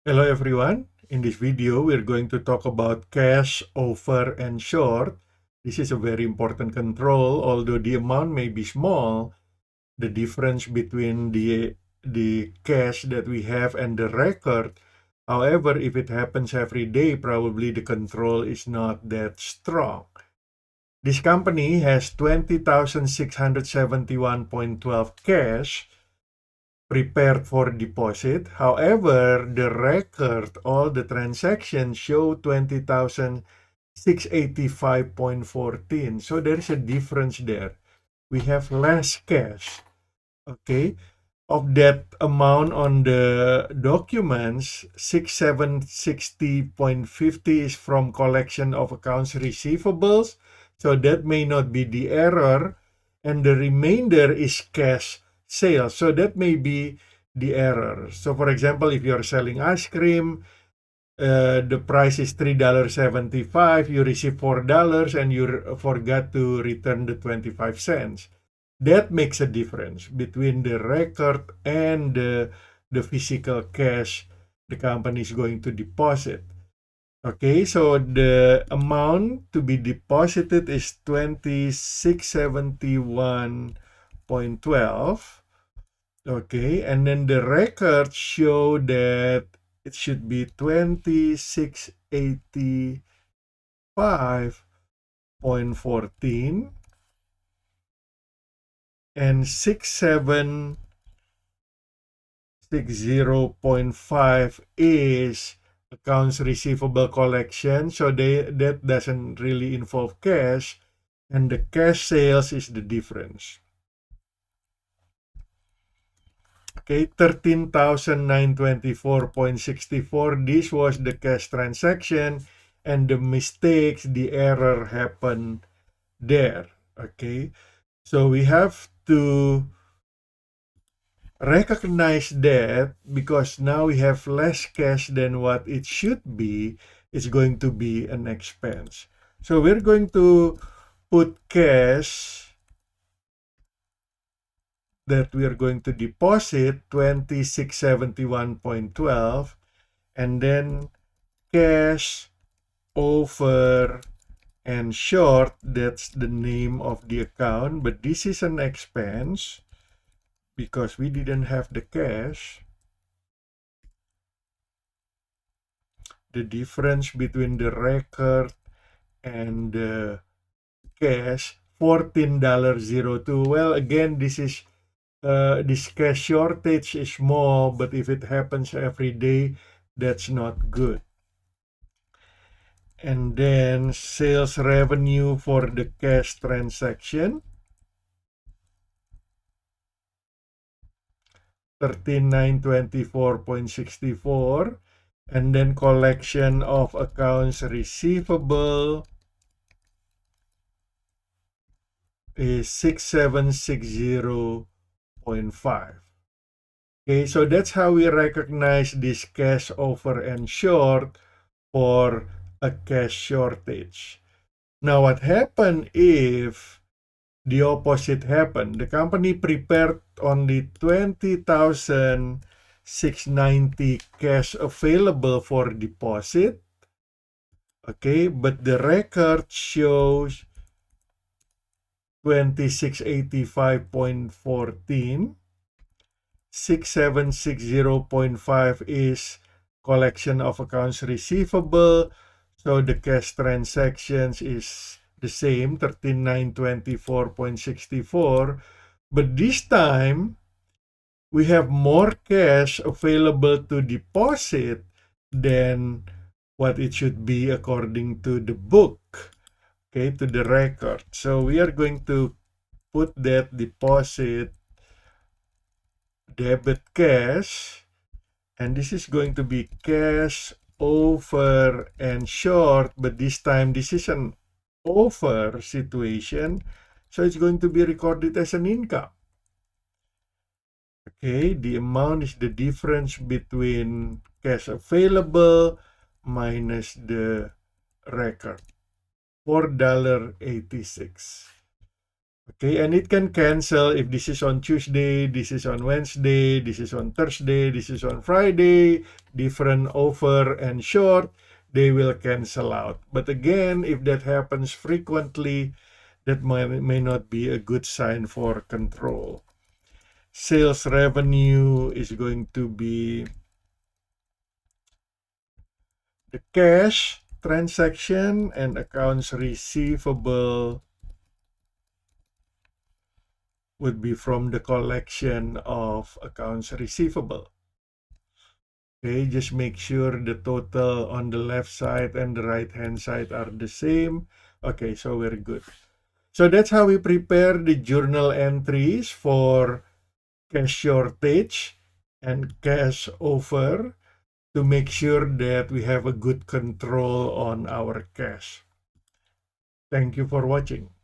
Hello everyone. In this video, we're going to talk about cash, over, and short. This is a very important control. Although the amount may be small, the difference between the cash that we have and the record. However, if it happens every day, probably the control is not that strong. This company has 20,671.12 cash prepared for deposit. However, the record, all the transactions show 20,685.14. So there is a difference there. We have less cash. Okay. Of that amount on the documents, 6760.50 is from collection of accounts receivables. So that may not be the error. And the remainder is cash sales. So that may be the error. So for example, if you're selling ice cream, the price is $3.75, you receive $4 and you forgot to return the 25 cents. That makes a difference between the record and the physical cash the company is going to deposit. Okay, so the amount to be deposited is 2671.12. Okay, and then the records show that it should be 2685.14 and 6760.5 is accounts receivable collection, so that doesn't really involve cash, and the cash sales is the difference. Okay, 13,924.64. This was the cash transaction, and the mistakes, the error happened there. Okay, so we have to recognize that because now we have less cash than what it should be, it's going to be an expense. So we're going to put cash that we are going to deposit 2671.12, and then cash, over, and short, that's the name of the account, but this is an expense because we didn't have the cash. The difference between the record and the cash, $14.02. Well, again, this cash shortage is small, but if it happens every day, that's not good. And then sales revenue for the cash transaction, 13,924.64. And then collection of accounts receivable is 6760.5. Okay, so that's how we recognize this cash, over, and short for a cash shortage. Now, what happened if the opposite happened? The company prepared only 20,690 cash available for deposit. Okay, but the record shows 2685.14. 6760.5 is collection of accounts receivable. So the cash transactions is the same, 13,924.64. But this time, we have more cash available to deposit than what it should be according to the book, okay, to the record. So we are going to put that deposit debit cash, and this is going to be cash, over, and short, but this time this is an over situation, so it's going to be recorded as an income. Okay, the amount is the difference between cash available minus the record, $4.86. Okay, and it can cancel if this is on Tuesday, this is on Wednesday, this is on Thursday, this is on Friday, different over and short, they will cancel out. But again, if that happens frequently, that may not be a good sign for control. Sales revenue is going to be the cash transaction, and accounts receivable would be from the collection of accounts receivable. Okay, just make sure the total on the left side and the right hand side are the same. Okay, so we're good. So that's how we prepare the journal entries for cash shortage and cash over to make sure that we have a good control on our cash. Thank you for watching.